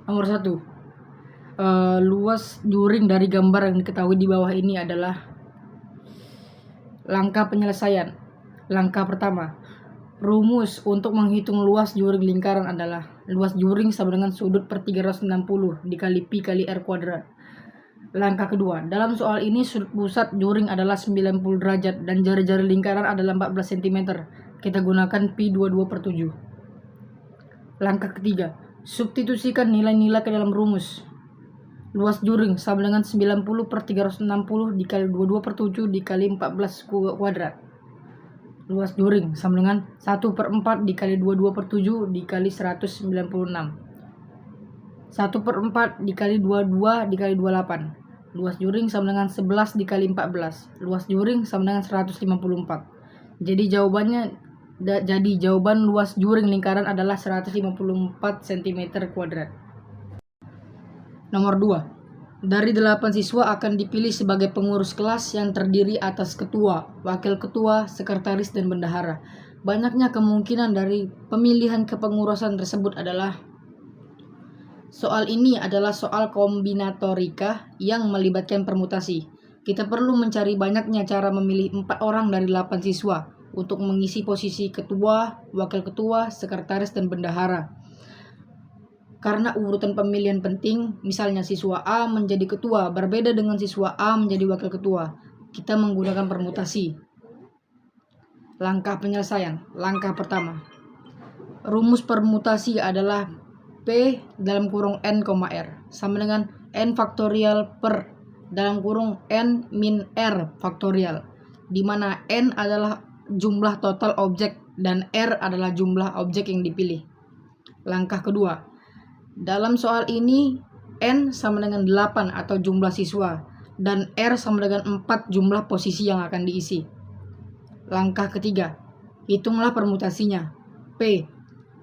Nomor 1. Luas juring dari gambar yang diketahui di bawah ini adalah langkah penyelesaian. Langkah pertama, rumus untuk menghitung luas juring lingkaran adalah luas juring sama dengan sudut per 360 dikali pi kali r kuadrat. Langkah kedua, dalam soal ini sudut pusat juring adalah 90 derajat dan jari-jari lingkaran adalah 14 cm. Kita gunakan pi 22 per 7. Langkah ketiga, substitusikan nilai-nilai ke dalam rumus. Luas juring sama dengan 90 per 360 dikali 22 per 7 dikali 14 kuadrat. Luas juring sama dengan 1 per 4 dikali 22 per 7 dikali 196. 1 per 4 dikali 22 dikali 28. Luas juring sama dengan 11 dikali 14. Luas juring sama dengan 154. Jadi jawaban luas juring lingkaran adalah 154 cm kuadrat. Nomor 2. Dari 8 siswa akan dipilih sebagai pengurus kelas yang terdiri atas ketua, wakil ketua, sekretaris, dan bendahara. Banyaknya kemungkinan dari pemilihan kepengurusan tersebut adalah soal ini adalah soal kombinatorika yang melibatkan permutasi. Kita perlu mencari banyaknya cara memilih 4 orang dari 8 siswa untuk mengisi posisi ketua, wakil ketua, sekretaris, dan bendahara. Karena urutan pemilihan penting, misalnya siswa A menjadi ketua berbeda dengan siswa A menjadi wakil ketua, kita menggunakan permutasi. Langkah penyelesaian. Langkah pertama, rumus permutasi adalah P dalam kurung N, R sama dengan N faktorial per dalam kurung N min R faktorial, di mana N adalah jumlah total objek dan R adalah jumlah objek yang dipilih. Langkah kedua, dalam soal ini N sama dengan 8 atau jumlah siswa dan R sama dengan 4 jumlah posisi yang akan diisi. Langkah ketiga, hitunglah permutasinya. P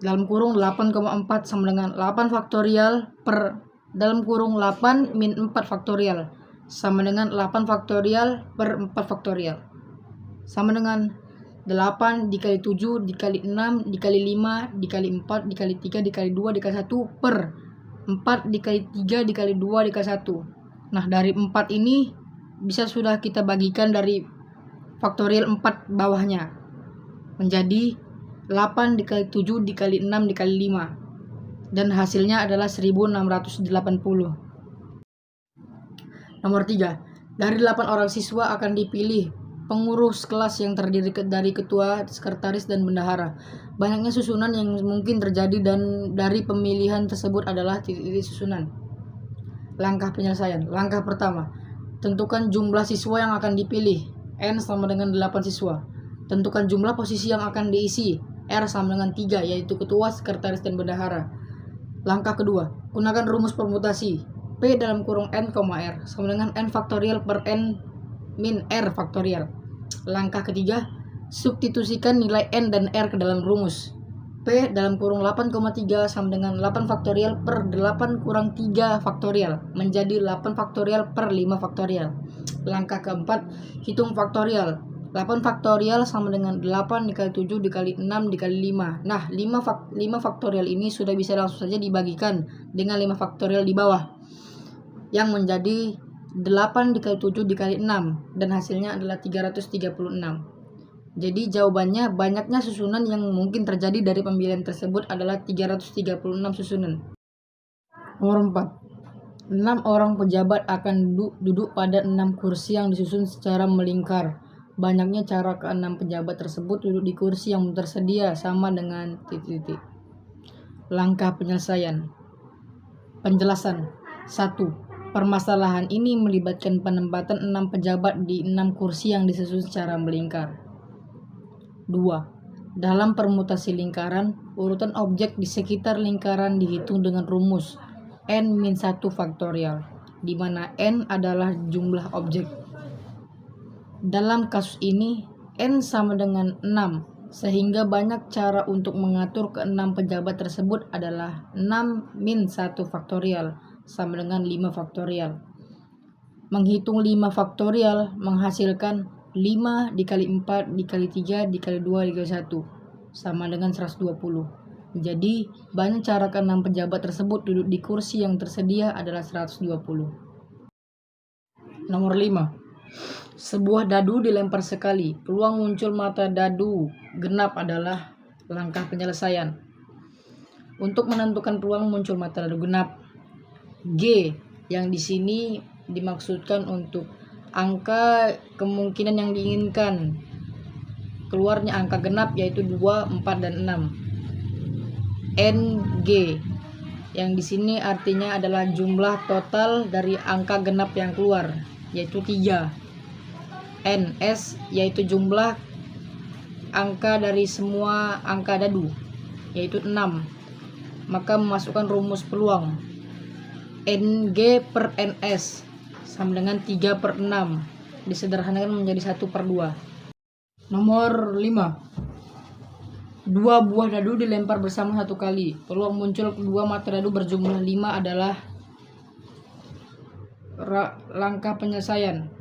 dalam kurung 8,4 sama dengan 8 faktorial per dalam kurung 8 min 4 faktorial sama dengan 8 faktorial per 4 faktorial sama dengan 8 dikali 7 dikali 6 dikali 5 dikali 4 dikali 3 dikali 2 dikali 1 per 4 dikali 3 dikali 2 dikali 1. Nah, dari 4 ini bisa sudah kita bagikan dari faktorial 4 bawahnya menjadi 8 dikali 7 dikali 6 dikali 5 dan hasilnya adalah 1680. Nomor 3. Dari 8 orang siswa akan dipilih pengurus kelas yang terdiri dari ketua, sekretaris, dan bendahara. Banyaknya susunan yang mungkin terjadi dan dari pemilihan tersebut adalah titik-titik susunan. Langkah penyelesaian. Langkah pertama, tentukan jumlah siswa yang akan dipilih. N sama dengan 8 siswa. Tentukan jumlah posisi yang akan diisi. R sama dengan 3, yaitu ketua, sekretaris, dan bendahara. Langkah kedua, gunakan rumus permutasi. P dalam kurung N, R sama dengan N faktorial per N min R faktorial. Langkah ketiga, substitusikan nilai N dan R ke dalam rumus. P dalam kurung 8,3 sama dengan 8 faktorial per 8 kurang 3 faktorial menjadi 8 faktorial per 5 faktorial. Langkah keempat, hitung faktorial. 8 faktorial sama dengan 8 dikali 7 dikali 6 dikali 5. Nah, 5 faktorial ini sudah bisa langsung saja dibagikan dengan 5 faktorial di bawah, yang menjadi 8 dikali 7 dikali 6 dan hasilnya adalah 336. Jadi jawabannya banyaknya susunan yang mungkin terjadi dari pemilihan tersebut adalah 336 susunan. Nomor 4. 6 orang pejabat akan duduk pada 6 kursi yang disusun secara melingkar. Banyaknya cara ke-6 pejabat tersebut duduk di kursi yang tersedia sama dengan titik-titik. Langkah penyelesaian. Penjelasan. 1. Permasalahan ini melibatkan penempatan 6 pejabat di 6 kursi yang disusun secara melingkar. 2. Dalam permutasi lingkaran, urutan objek di sekitar lingkaran dihitung dengan rumus N-1 faktorial, di mana N adalah jumlah objek. Dalam kasus ini, N sama dengan 6, sehingga banyak cara untuk mengatur ke-6 pejabat tersebut adalah 6 min 1 faktorial sama dengan 5 faktorial. Menghitung 5 faktorial menghasilkan 5 dikali 4 dikali 3 dikali 2 dikali 1 sama dengan 120. Jadi, banyak cara ke-6 pejabat tersebut duduk di kursi yang tersedia adalah 120. Nomor 5. Sebuah dadu dilempar sekali. Peluang muncul mata dadu genap adalah langkah penyelesaian. Untuk menentukan peluang muncul mata dadu genap, G yang di sini dimaksudkan untuk angka kemungkinan yang diinginkan keluarnya angka genap yaitu 2, 4, dan 6. NG yang di sini artinya adalah jumlah total dari angka genap yang keluar yaitu 3. NS yaitu jumlah angka dari semua angka dadu yaitu 6. Maka memasukkan rumus peluang NG per NS sama dengan 3/6, disederhanakan menjadi 1/2. Nomor 5. Dua buah dadu dilempar bersama satu kali. Peluang muncul kedua mata dadu berjumlah 5 adalah langkah penyelesaian.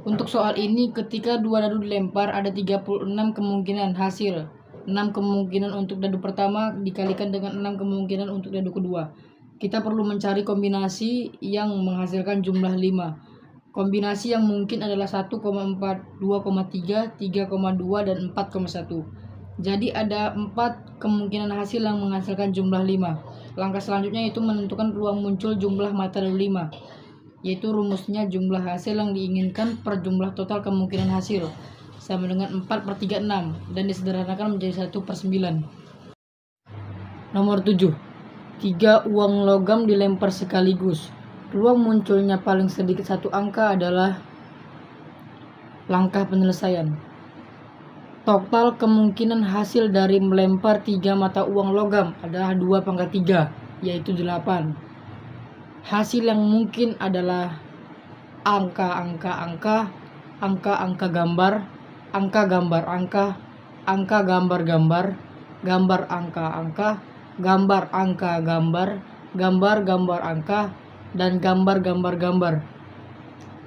Untuk soal ini, ketika dua dadu dilempar, ada 36 kemungkinan hasil. 6 kemungkinan untuk dadu pertama dikalikan dengan 6 kemungkinan untuk dadu kedua. Kita perlu mencari kombinasi yang menghasilkan jumlah 5. Kombinasi yang mungkin adalah 1,4, 2,3, 3,2, dan 4,1. Jadi ada 4 kemungkinan hasil yang menghasilkan jumlah 5. Langkah selanjutnya yaitu menentukan peluang muncul jumlah mata dadu 5. Yaitu rumusnya jumlah hasil yang diinginkan per jumlah total kemungkinan hasil sama dengan 4/36 dan disederhanakan menjadi 1/9. Nomor 7. 3 uang logam dilempar sekaligus. Peluang munculnya paling sedikit satu angka adalah langkah penyelesaian. Total kemungkinan hasil dari melempar 3 mata uang logam adalah 2/3 yaitu 8. Hasil yang mungkin adalah angka-angka-angka, angka-angka gambar, angka gambar angka, angka gambar-gambar, gambar angka-angka, gambar angka gambar, gambar-gambar angka, dan gambar-gambar-gambar.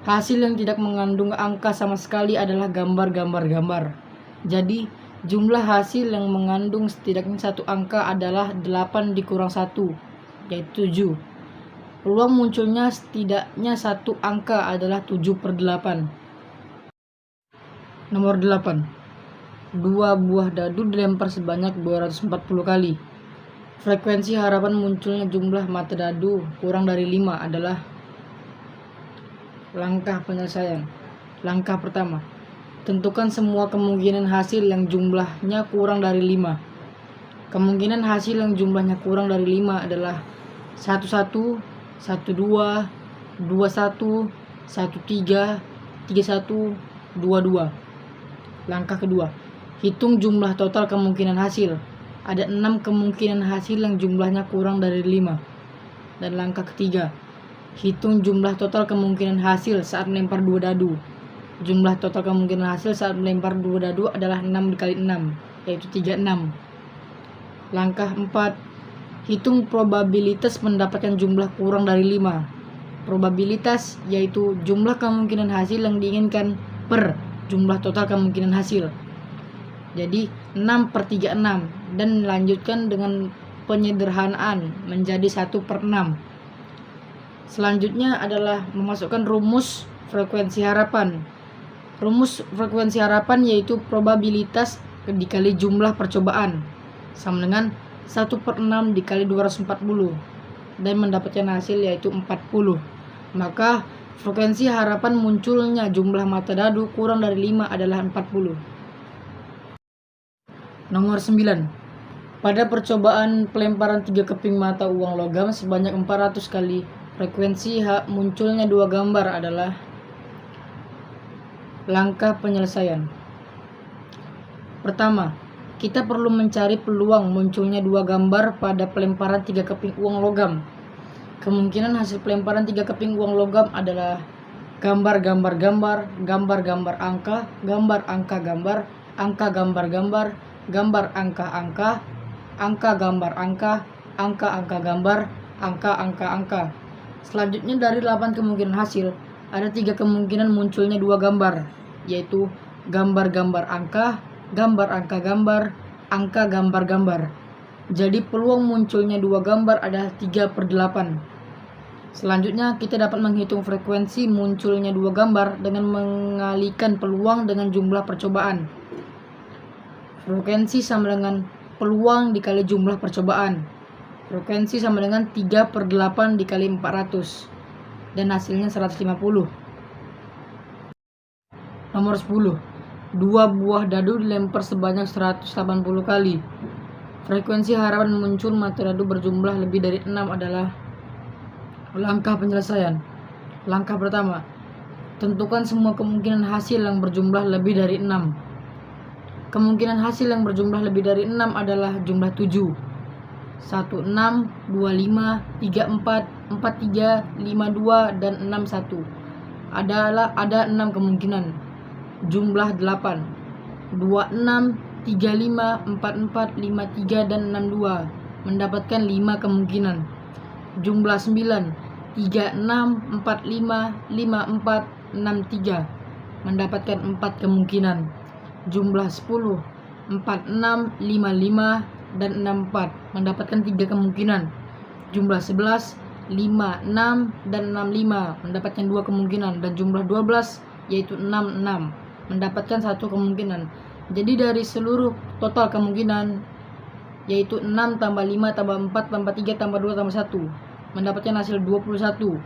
Hasil yang tidak mengandung angka sama sekali adalah gambar-gambar-gambar. Jadi, jumlah hasil yang mengandung setidaknya satu angka adalah 8 dikurang 1, yaitu 7. Peluang munculnya setidaknya satu angka adalah 7/8. Nomor 8. 2 buah dadu dilempar sebanyak 240 kali. Frekuensi harapan munculnya jumlah mata dadu kurang dari 5 adalah langkah penyelesaian. Langkah pertama, tentukan semua kemungkinan hasil yang jumlahnya kurang dari 5. Kemungkinan hasil yang jumlahnya kurang dari 5 adalah 11, 12, 21, 13, 31, 22. Langkah kedua, hitung jumlah total kemungkinan hasil. Ada 6 kemungkinan hasil yang jumlahnya kurang dari 5. Dan langkah ketiga, hitung jumlah total kemungkinan hasil saat melempar 2 dadu. Jumlah total kemungkinan hasil saat melempar 2 dadu adalah 6 dikali 6, yaitu 36. Langkah 4, hitung probabilitas mendapatkan jumlah kurang dari 5. Probabilitas yaitu jumlah kemungkinan hasil yang diinginkan per jumlah total kemungkinan hasil. Jadi 6/36 dan lanjutkan dengan penyederhanaan menjadi 1/6. Selanjutnya adalah memasukkan rumus frekuensi harapan. Rumus frekuensi harapan yaitu probabilitas dikali jumlah percobaan sama dengan 1/6 dikali 240 dan mendapatkan hasil yaitu 40. Maka frekuensi harapan munculnya jumlah mata dadu kurang dari 5 adalah 40. Nomor 9. Pada percobaan pelemparan 3 keping mata uang logam sebanyak 400 kali, frekuensi munculnya 2 gambar adalah langkah penyelesaian. Pertama, kita perlu mencari peluang munculnya 2 gambar pada pelemparan 3 keping uang logam. Kemungkinan hasil pelemparan 3 keping uang logam adalah gambar-gambar-gambar, gambar-gambar angka, gambar angka gambar, angka gambar-gambar, gambar angka-angka, angka gambar angka, angka-angka gambar, angka-angka-angka. Selanjutnya dari 8 kemungkinan hasil, ada 3 kemungkinan munculnya 2 gambar, yaitu gambar-gambar angka, gambar angka gambar, angka gambar-gambar. Jadi peluang munculnya dua gambar adalah 3/8. Selanjutnya kita dapat menghitung frekuensi munculnya dua gambar dengan mengalikan peluang dengan jumlah percobaan. Frekuensi sama dengan peluang dikali jumlah percobaan. Frekuensi sama dengan 3/8 dikali 400. Dan hasilnya 150. Nomor 10. Dua buah dadu dilempar sebanyak 180 kali. Frekuensi harapan muncul mata dadu berjumlah lebih dari 6 adalah. Langkah penyelesaian. Langkah pertama, tentukan semua kemungkinan hasil yang berjumlah lebih dari 6. Kemungkinan hasil yang berjumlah lebih dari 6 adalah jumlah 7. 16, 25, 34, 43, 52, dan 61. Ada 6 kemungkinan. Jumlah 8. 26, 35, 44, 53, dan 62 mendapatkan 5 kemungkinan. Jumlah 9. 36, 45, 54, 63 mendapatkan 4 kemungkinan. Jumlah 10. 46, 55, dan 64 mendapatkan 3 kemungkinan. Jumlah 11, 56, dan 65 mendapatkan 2 kemungkinan. Dan jumlah 12 yaitu 66 mendapatkan 1 kemungkinan. Jadi dari seluruh total kemungkinan yaitu 6 tambah 5 tambah 4 tambah 3 tambah 2 tambah 1 mendapatkan hasil 21.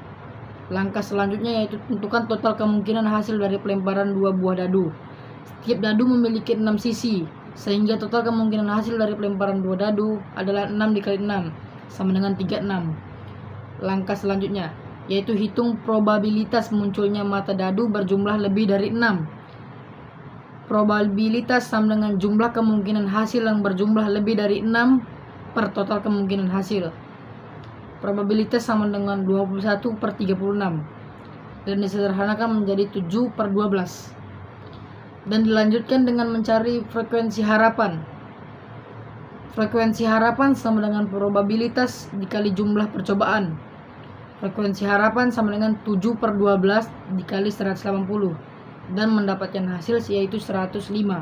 Langkah selanjutnya yaitu tentukan total kemungkinan hasil dari pelemparan dua buah dadu. Setiap dadu memiliki 6 sisi, sehingga total kemungkinan hasil dari pelemparan dua dadu adalah 6 dikali 6 sama dengan 36. Langkah selanjutnya yaitu hitung probabilitas munculnya mata dadu berjumlah lebih dari 6. Probabilitas sama dengan jumlah kemungkinan hasil yang berjumlah lebih dari 6 per total kemungkinan hasil. Probabilitas sama dengan 21/36 dan disederhanakan menjadi 7/12. Dan dilanjutkan dengan mencari frekuensi harapan. Frekuensi harapan sama dengan probabilitas dikali jumlah percobaan. Frekuensi harapan sama dengan 7/12 dikali 180 dan mendapatkan hasil yaitu 105.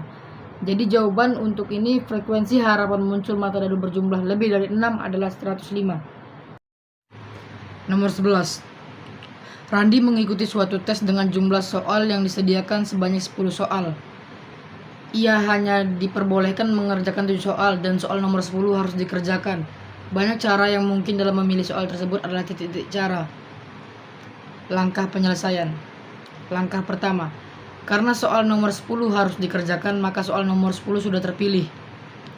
Jadi jawaban untuk ini frekuensi harapan muncul mata dadu berjumlah lebih dari 6 adalah 105. Nomor 11. Randi mengikuti suatu tes dengan jumlah soal yang disediakan sebanyak 10 soal. Ia hanya diperbolehkan mengerjakan 7 soal dan soal nomor 10 harus dikerjakan. Banyak cara yang mungkin dalam memilih soal tersebut adalah titik-titik cara. Langkah penyelesaian. Langkah pertama, karena soal nomor 10 harus dikerjakan, maka soal nomor 10 sudah terpilih.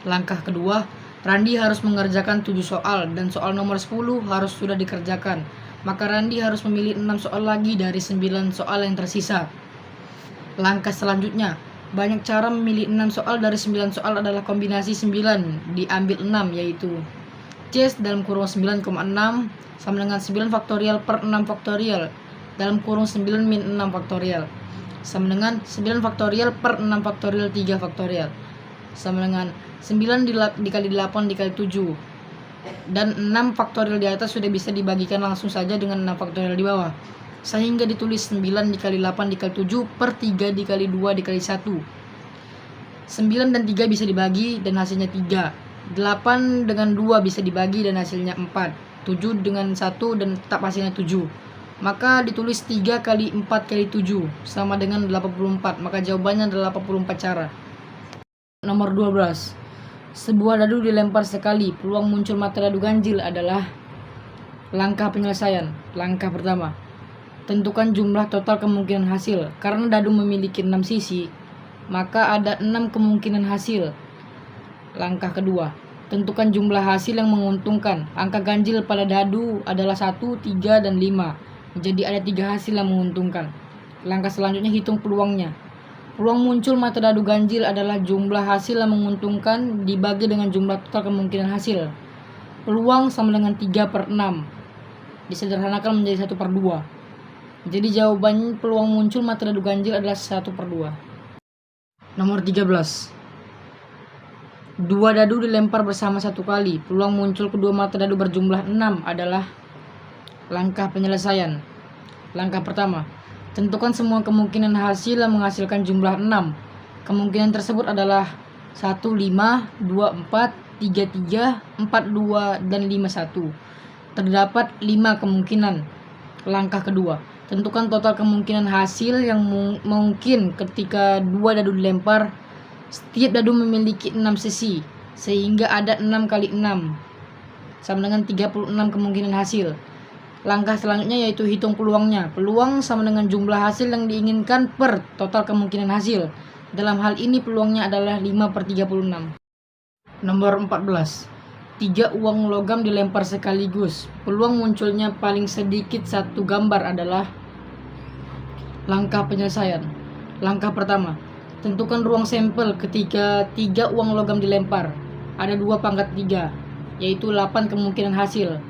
Langkah kedua, Randi harus mengerjakan 7 soal dan soal nomor 10 harus sudah dikerjakan. Maka Randi harus memilih 6 soal lagi dari 9 soal yang tersisa. Langkah selanjutnya, banyak cara memilih 6 soal dari 9 soal adalah kombinasi 9 diambil 6 yaitu C dalam kurung 9,6 sama dengan 9 faktorial per 6 faktorial dalam kurung 9 min 6 faktorial sama dengan 9 faktorial per 6 faktorial 3 faktorial sama dengan 9 dikali 8 dikali 7 dan 6 faktorial di atas sudah bisa dibagikan langsung saja dengan 6 faktorial di bawah, sehingga ditulis 9 dikali 8 dikali 7 per 3 dikali 2 dikali 1. 9 dan 3 bisa dibagi dan hasilnya 3. 8 dengan 2 bisa dibagi dan hasilnya 4. 7 dengan 1 dan tetap hasilnya 7. Maka ditulis 3 kali 4 kali 7 sama dengan 84. Maka jawabannya adalah 84 cara. Nomor 12. Sebuah dadu dilempar sekali, peluang muncul mata dadu ganjil adalah. Langkah penyelesaian. Langkah pertama, tentukan jumlah total kemungkinan hasil. Karena dadu memiliki 6 sisi, maka ada 6 kemungkinan hasil. Langkah kedua, tentukan jumlah hasil yang menguntungkan. Angka ganjil pada dadu adalah 1, 3, dan 5. Jadi ada 3 hasil yang menguntungkan. Langkah selanjutnya hitung peluangnya. Peluang muncul mata dadu ganjil adalah jumlah hasil yang menguntungkan dibagi dengan jumlah total kemungkinan hasil. Peluang sama dengan 3/6. Disederhanakan menjadi 1/2. Jadi jawaban peluang muncul mata dadu ganjil adalah 1/2. Nomor 13. Dua dadu dilempar bersama satu kali. Peluang muncul kedua mata dadu berjumlah 6 adalah. Langkah penyelesaian. Langkah pertama, tentukan semua kemungkinan hasil yang menghasilkan jumlah 6. Kemungkinan tersebut adalah 1, 5, 2, 4, 33, 42, dan 51. Terdapat 5 kemungkinan. Langkah kedua, tentukan total kemungkinan hasil yang mungkin ketika 2 dadu dilempar. Setiap dadu memiliki 6 sisi, sehingga ada 6 kali 6 sama dengan 36 kemungkinan hasil. Langkah selanjutnya yaitu hitung peluangnya. Peluang sama dengan jumlah hasil yang diinginkan per total kemungkinan hasil. Dalam hal ini peluangnya adalah 5/36. Nomor 14. 3 uang logam dilempar sekaligus. Peluang munculnya paling sedikit satu gambar adalah. Langkah penyelesaian. Langkah pertama, tentukan ruang sampel ketika 3 uang logam dilempar. Ada 2 pangkat 3, yaitu 8 kemungkinan hasil,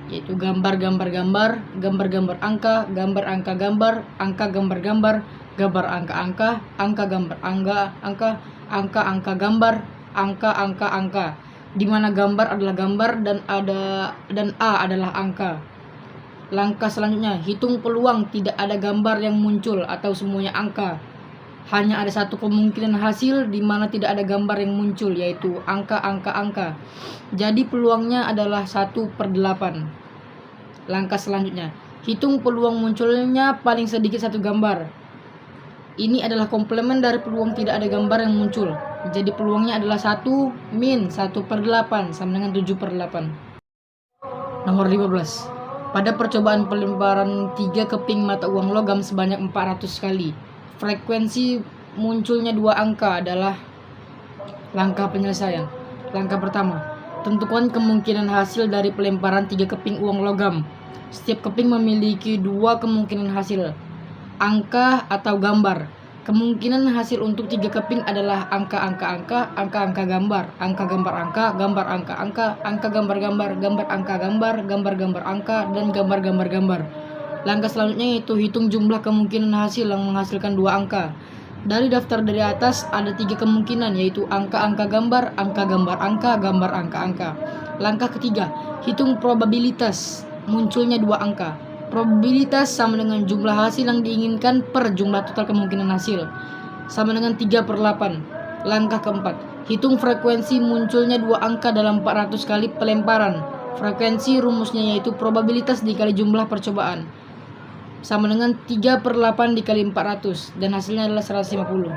yaitu gambar gambar gambar, gambar gambar angka, gambar angka gambar, angka gambar gambar, gambar angka angka, angka gambar angka angka, angka angka gambar, angka angka angka, di mana gambar adalah gambar dan A adalah angka. Langkah selanjutnya, hitung peluang tidak ada gambar yang muncul atau semuanya angka. Hanya ada satu kemungkinan hasil di mana tidak ada gambar yang muncul, yaitu angka angka angka. Jadi peluangnya adalah 1/8. Langkah selanjutnya, hitung peluang munculnya paling sedikit satu gambar. Ini adalah komplemen dari peluang tidak ada gambar yang muncul. Jadi peluangnya adalah 1 min 1/8 sama dengan 7/8. Nomor 15. Pada percobaan pelemparan 3 keping mata uang logam sebanyak 400 kali, frekuensi munculnya 2 angka adalah. Langkah penyelesaian. Langkah pertama, tentukan kemungkinan hasil dari pelemparan 3 keping uang logam. Setiap keping memiliki 2 kemungkinan hasil, angka atau gambar. Kemungkinan hasil untuk 3 keping adalah angka-angka-angka, angka-angka gambar, angka gambar angka, gambar angka-angka, angka gambar-gambar, gambar angka gambar, gambar-gambar angka, dan gambar-gambar gambar. Langkah selanjutnya yaitu hitung jumlah kemungkinan hasil yang menghasilkan 2 angka. Dari daftar dari atas ada 3 kemungkinan, yaitu angka-angka gambar, angka gambar angka, gambar angka-angka. Langkah ketiga, hitung probabilitas munculnya 2 angka. Probabilitas sama dengan jumlah hasil yang diinginkan per jumlah total kemungkinan hasil, sama dengan 3/8. Langkah keempat, hitung frekuensi munculnya 2 angka dalam 400 kali pelemparan. Frekuensi rumusnya yaitu probabilitas dikali jumlah percobaan, sama dengan 3/8 dikali 400, dan hasilnya adalah 150.